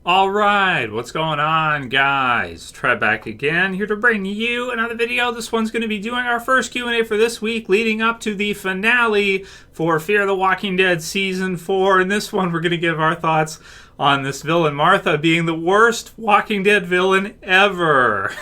All right, what's going on, guys? Trev back again, here to bring you another video. This one's going to be doing our first Q&A for this week, leading up to the finale for Fear the Walking Dead Season 4. In this one, we're going to give our thoughts on this villain, Martha, being the worst Walking Dead villain ever.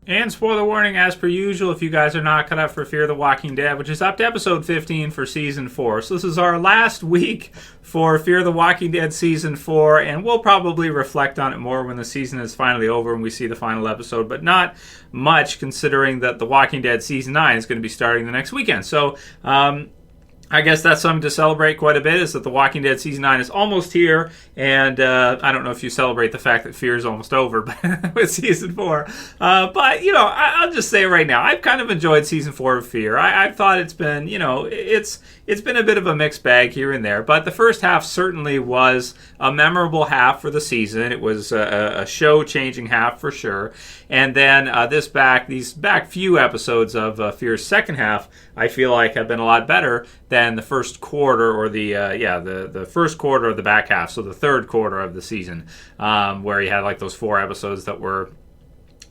And spoiler warning, as per usual, if you guys are not cut up for Fear the Walking Dead, which is up to episode 15 for Season 4. So this is our last week for Fear the Walking Dead Season 4, and we'll probably reflect on it more when the season is finally over and we see the final episode, but not much considering that The Walking Dead Season 9 is going to be starting the next weekend. So, I guess that's something to celebrate quite a bit, is that The Walking Dead Season 9 is almost here, and I don't know if you celebrate the fact that Fear is almost over with Season 4. But, you know, I'll just say right now, I've kind of enjoyed Season 4 of Fear. I thought it's been, you know, it's been a bit of a mixed bag here and there, but the first half certainly was a memorable half for the season. It was a show-changing half for sure. And then these back few episodes of Fear's second half, I feel like have been a lot better than the first quarter, or the first quarter of the back half, so the third quarter of the season, where you had like those 4 episodes that were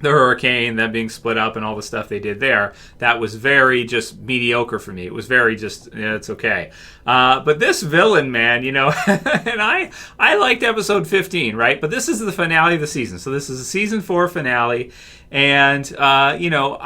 the hurricane, them being split up, and all the stuff they did there. That was very just mediocre for me. It was very just, yeah, it's okay. But this villain, man, you know, and I liked episode 15, right? But this is the finale of the season. So this is a season 4 finale. And, you know,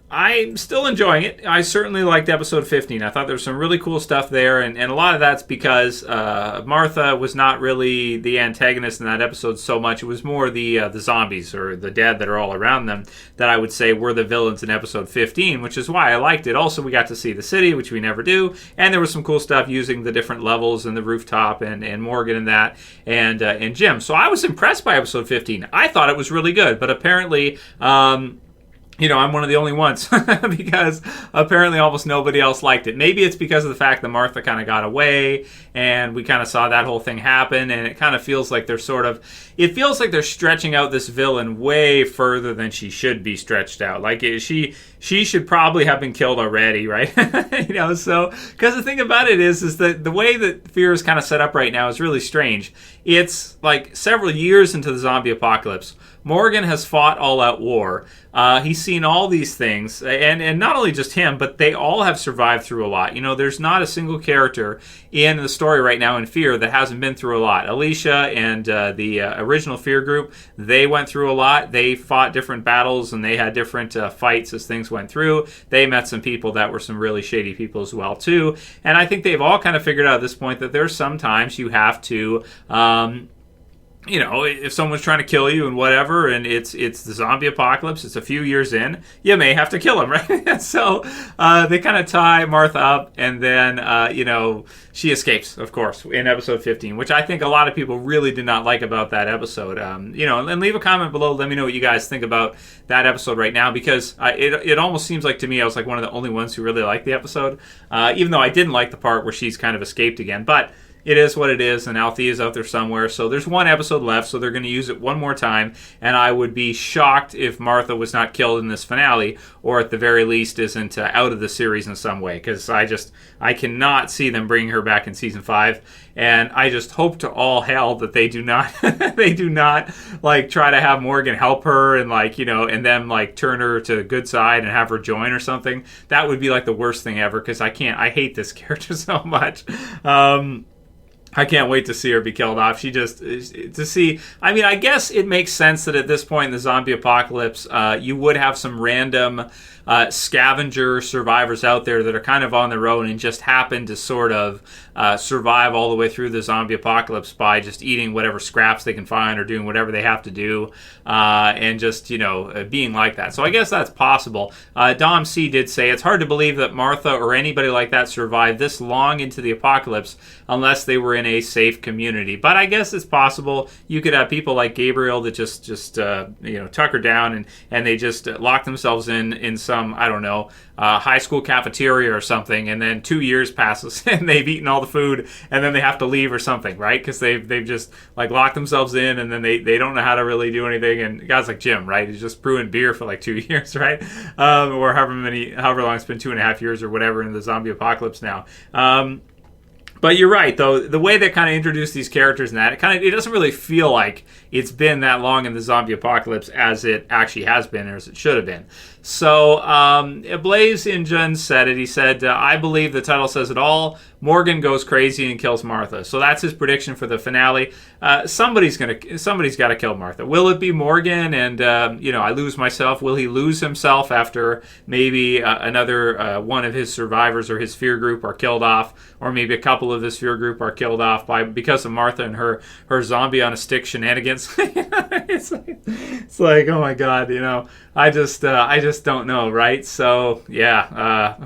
I'm still enjoying it. I certainly liked episode 15. I thought there was some really cool stuff there, and a lot of that's because Martha was not really the antagonist in that episode so much. It was more the zombies or the dead that are all around them that I would say were the villains in episode 15, which is why I liked it. Also, we got to see the city, which we never do, and there was some cool stuff using the different levels and the rooftop and Morgan and that, and Jim. So I was impressed by episode 15. I thought it was really good, but apparently you know, I'm one of the only ones because apparently almost nobody else liked it. Maybe it's because of the fact that Martha kind of got away and we kind of saw that whole thing happen, and it kind of feels like they're stretching out this villain way further than she should be stretched out. Like she should probably have been killed already, right? You know, so because the thing about it is that the way that Fear is kind of set up right now is really strange. It's like several years into the zombie apocalypse. Morgan has fought all-out war. He's seen all these things, and not only just him, but they all have survived through a lot. You know, there's not a single character in the story right now in Fear that hasn't been through a lot. Alicia and the original Fear group, they went through a lot. They fought different battles, and they had different fights as things went through. They met some people that were some really shady people as well, too. And I think they've all kind of figured out at this point that there's sometimes you have to you know, if someone's trying to kill you and whatever, and it's the zombie apocalypse, it's a few years in, you may have to kill him, right? So they kind of tie Martha up, and then, you know, she escapes, of course, in episode 15, which I think a lot of people really did not like about that episode. You know, and leave a comment below. Let me know what you guys think about that episode right now, because it almost seems like to me I was like one of the only ones who really liked the episode, even though I didn't like the part where she's kind of escaped again. But it is what it is, and Althea's out there somewhere. So there's one episode left, so they're going to use it one more time. And I would be shocked if Martha was not killed in this finale, or at the very least isn't out of the series in some way. Because I cannot see them bringing her back in season 5. And I just hope to all hell that they do not, like try to have Morgan help her and like, you know, and then like turn her to the good side and have her join or something. That would be like the worst thing ever, because I hate this character so much. I can't wait to see her be killed off. I mean, I guess it makes sense that at this point in the zombie apocalypse, you would have some random scavenger survivors out there that are kind of on their own and just happen to sort of survive all the way through the zombie apocalypse by just eating whatever scraps they can find or doing whatever they have to do, and just, you know, being like that. So I guess that's possible. Dom C did say, it's hard to believe that Martha or anybody like that survived this long into the apocalypse unless they were in in a safe community. But I guess it's possible you could have people like Gabriel that just tucker down and they just lock themselves in some, I don't know, high school cafeteria or something, and then 2 years passes and they've eaten all the food and then they have to leave or something, right? Because they've just like locked themselves in, and then they don't know how to really do anything. And guys like Jim, right, he's just brewing beer for like 2 years, right? Or however long it's been, 2.5 years or whatever in the zombie apocalypse now. But you're right, though. The way they kind of introduce these characters and that, it doesn't really feel like it's been that long in the zombie apocalypse as it actually has been, or as it should have been. So, BlazeInjun said it. He said, I believe the title says it all. Morgan goes crazy and kills Martha. So that's his prediction for the finale. Somebody's got to kill Martha. Will it be Morgan? And I lose myself. Will he lose himself after maybe another one of his survivors or his fear group are killed off, or maybe a couple of his fear group are killed off because of Martha and her zombie on a stick shenanigans? it's like, oh my God, I just don't know, right? So yeah.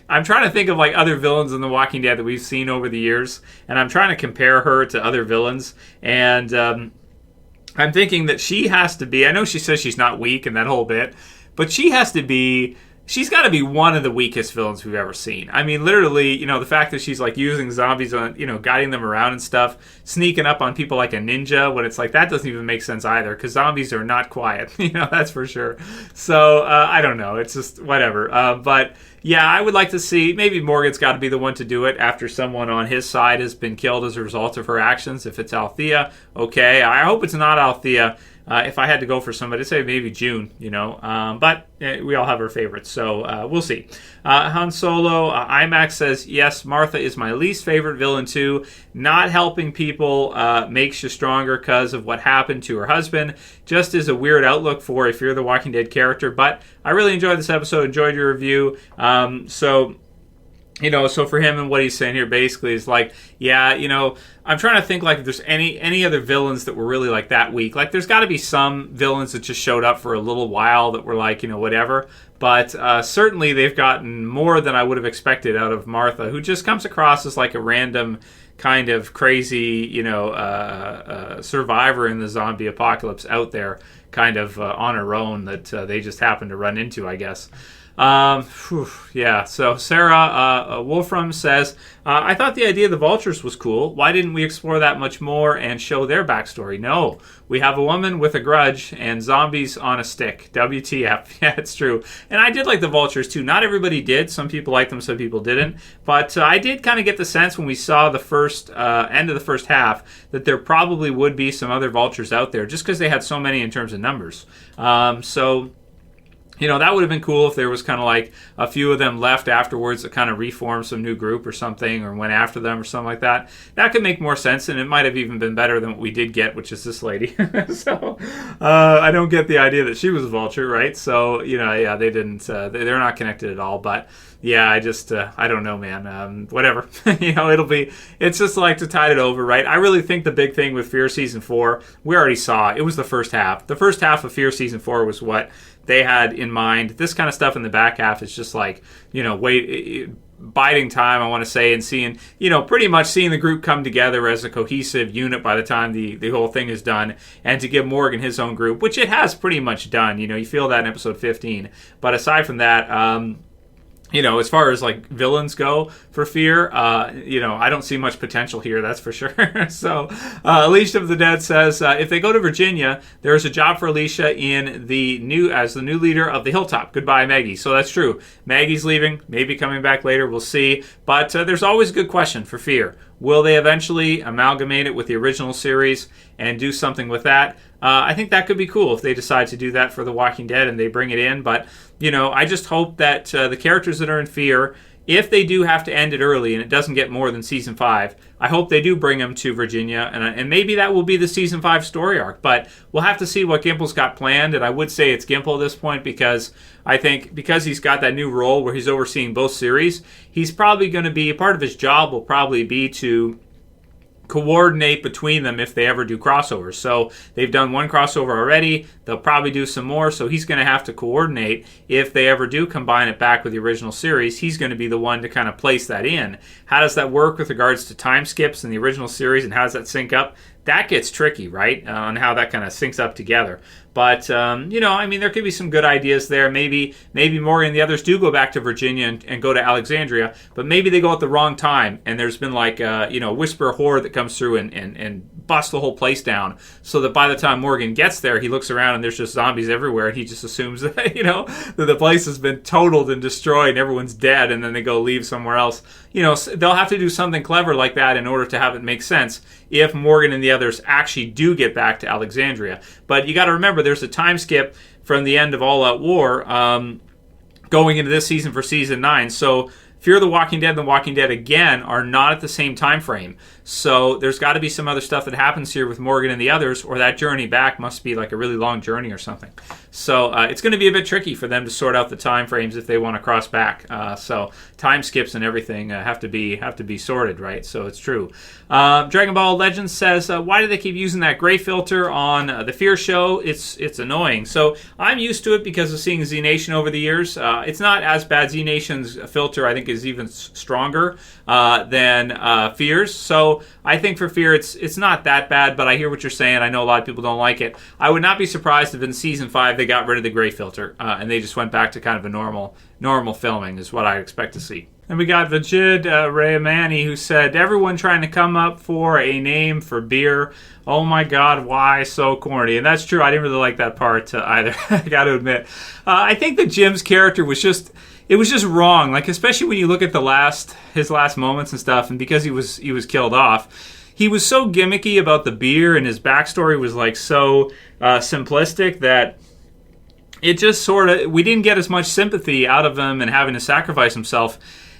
I'm trying to think of like other villains in The Walking Dead that we've seen over the years, and I'm trying to compare her to other villains, and I'm thinking that she has to be, I know she says she's not weak and that whole bit, but she's got to be one of the weakest villains we've ever seen. I mean, literally, the fact that she's like using zombies on, guiding them around and stuff, sneaking up on people like a ninja, when it's like, that doesn't even make sense either, because zombies are not quiet, that's for sure. So, I don't know, it's just whatever. But yeah, I would like to see, maybe Morgan's got to be the one to do it after someone on his side has been killed as a result of her actions. If it's Althea, okay. I hope it's not Althea. If I had to go for somebody, I'd say maybe June, but we all have our favorites, so we'll see. hansoloimac says, yes, Martha is my least favorite villain too. Not helping people makes you stronger because of what happened to her husband. Just is a weird outlook for a Fear the Walking Dead character, but I really enjoyed this episode, enjoyed your review. So for him and what he's saying here basically is like, yeah, I'm trying to think like if there's any other villains that were really like that weak. Like there's got to be some villains that just showed up for a little while that were like, whatever. But certainly they've gotten more than I would have expected out of Martha, who just comes across as like a random kind of crazy, survivor in the zombie apocalypse out there, kind of on her own that they just happen to run into, I guess. Yeah, so Sarah Wolfram says, I thought the idea of the vultures was cool. Why didn't we explore that much more and show their backstory? No, we have a woman with a grudge and zombies on a stick. WTF. Yeah, it's true. And I did like the vultures too. Not everybody did. Some people liked them, some people didn't. But I did kind of get the sense when we saw the first end of the first half that there probably would be some other vultures out there just because they had so many in terms of numbers. That would have been cool if there was kind of like a few of them left afterwards that kind of reformed some new group or something, or went after them or something like that. That could make more sense, and it might have even been better than what we did get, which is this lady. So I don't get the idea that she was a vulture, right? So, yeah, they didn't, they're not connected at all, but yeah, I don't know, man. Whatever. It's just like to tide it over, right? I really think the big thing with Fear Season 4, we already saw, it was the first half. The first half of Fear Season 4 was what they had in mind. This kind of stuff in the back half is just like, biding time, I want to say, and seeing, pretty much seeing the group come together as a cohesive unit by the time the whole thing is done, and to give Morgan his own group, which it has pretty much done. You feel that in episode 15. But aside from that, as far as like villains go for Fear, I don't see much potential here, that's for sure. So, Alicia of the Dead says, if they go to Virginia, there's a job for Alicia as the new leader of the Hilltop. Goodbye, Maggie. So that's true. Maggie's leaving, maybe coming back later, we'll see. But there's always a good question for Fear. Will they eventually amalgamate it with the original series and do something with that? I think that could be cool if they decide to do that for The Walking Dead and they bring it in. But, I just hope that the characters that are in Fear, if they do have to end it early and it doesn't get more than Season 5, I hope they do bring them to Virginia. And maybe that will be the Season 5 story arc. But we'll have to see what Gimple's got planned. And I would say it's Gimple at this point because I think because he's got that new role where he's overseeing both series, he's probably going to be, part of his job will probably be to coordinate between them if they ever do crossovers. So they've done one crossover already. They'll probably do some more. So he's going to have to coordinate if they ever do combine it back with the original series. He's going to be the one to kind of place that in. How does that work with regards to time skips in the original series, and how does that sync up? That gets tricky, right? On how that kind of syncs up together. But, you know, I mean, there could be some good ideas there. Maybe Morgan and the others do go back to Virginia and go to Alexandria, but maybe they go at the wrong time, and there's been like, you know, whisper horde that comes through and busts the whole place down, so that by the time Morgan gets there, he looks around and there's just zombies everywhere, and he just assumes that, you know, that the place has been totaled and destroyed and everyone's dead, and then they go leave somewhere else. You know, they'll have to do something clever like that in order to have it make sense if Morgan and the others actually do get back to Alexandria. But you got to remember, there's a time skip from the end of All Out War going into this season for Season 9. So Fear the Walking Dead and The Walking Dead, again, are not at the same time frame. So there's got to be some other stuff that happens here with Morgan and the others, or that journey back must be like a really long journey or something. So it's going to be a bit tricky for them to sort out the time frames if they want to cross back. So time skips and everything have to be sorted, right? So it's true. Dragon Ball Legends says, why do they keep using that gray filter on the Fear show? It's annoying. So I'm used to it because of seeing Z Nation over the years. It's not as bad. Z Nation's filter, I think, is even stronger than Fear's. So I think for Fear, it's not that bad, but I hear what you're saying. I know a lot of people don't like it. I would not be surprised if in Season 5 they got rid of the gray filter and they just went back to kind of a normal filming is what I expect to see. And we got Vajid Rayamani, who said, everyone trying to come up for a name for beer. Oh my God, why so corny? And that's true. I didn't really like that part either, I got to admit. I think that Jim's character was just wrong. Like, especially when you look at his last moments and stuff, and because he was killed off, he was so gimmicky about the beer, and his backstory was like so simplistic that it just sort of, we didn't get as much sympathy out of him and having to sacrifice himself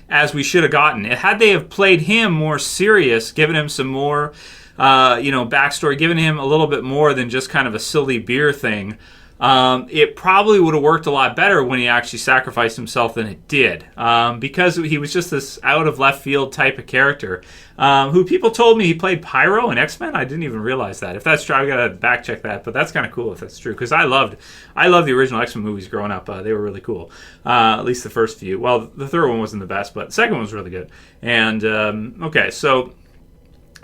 as we should have gotten. Had they have played him more serious, given him some more, backstory, given him a little bit more than just kind of a silly beer thing, it probably would have worked a lot better when he actually sacrificed himself than it did. Because he was just this out of left field type of character, who people told me he played Pyro in X-Men. I didn't even realize that. If that's true, I gotta back check that. But that's kind of cool if that's true, because I loved the original X-Men movies growing up. They were really cool. At least the first few. Well, the third one wasn't the best, but the second one was really good. And okay, so.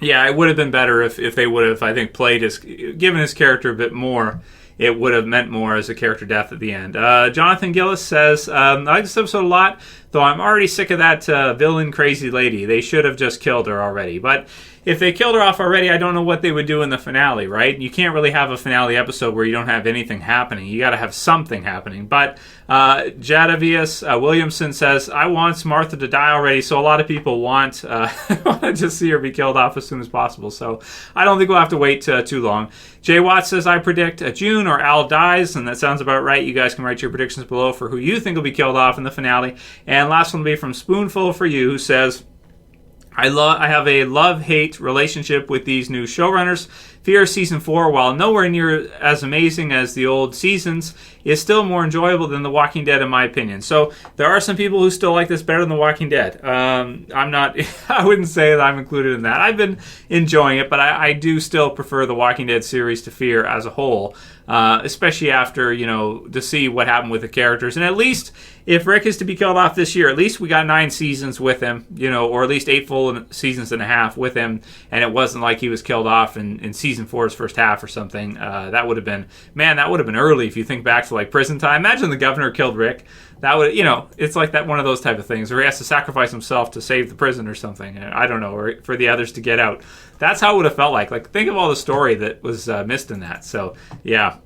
Yeah, it would have been better if they would have, I think, given his character a bit more. It would have meant more as a character death at the end. Jonathan Gillis says, I like this episode a lot, though I'm already sick of that villain crazy lady. They should have just killed her already. But if they killed her off already, I don't know what they would do in the finale, right? You can't really have a finale episode where you don't have anything happening. You got to have something happening. But Jadavius Williamson says, I want Martha to die already, so a lot of people want to just see her be killed off as soon as possible. So I don't think we'll have to wait too long. Jay Watts says, I predict June or Al dies, and that sounds about right. You guys can write your predictions below for who you think will be killed off in the finale. And last one will be from Spoonful for You, who says, I have a love-hate relationship with these new showrunners. Fear Season 4, while nowhere near as amazing as the old seasons, is still more enjoyable than The Walking Dead, in my opinion. So there are some people who still like this better than The Walking Dead. I wouldn't say that I'm included in that. I've been enjoying it, but I do still prefer The Walking Dead series to Fear as a whole, especially after, to see what happened with the characters. And at least, if Rick is to be killed off this year, at least we got 9 seasons with him, or at least 8 full seasons and a half with him, and it wasn't like he was killed off in Season 4's first half or something. That would have been early if you think back to like prison time. Imagine the governor killed Rick. That would, it's like that one of those type of things where he has to sacrifice himself to save the prison or something. I don't know, or for the others to get out. That's how it would have felt like. Like, think of all the story that was missed in that. So, yeah.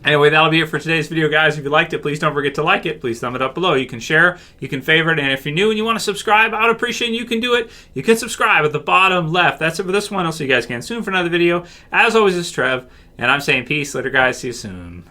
Anyway, that'll be it for today's video, guys. If you liked it, please don't forget to like it. Please thumb it up below. You can share, you can favorite, and if you're new and you want to subscribe, I would appreciate it. You can do it. You can subscribe at the bottom left. That's it for this one. I'll see you guys again soon for another video. As always, it's Trev, and I'm saying peace. Later, guys. See you soon.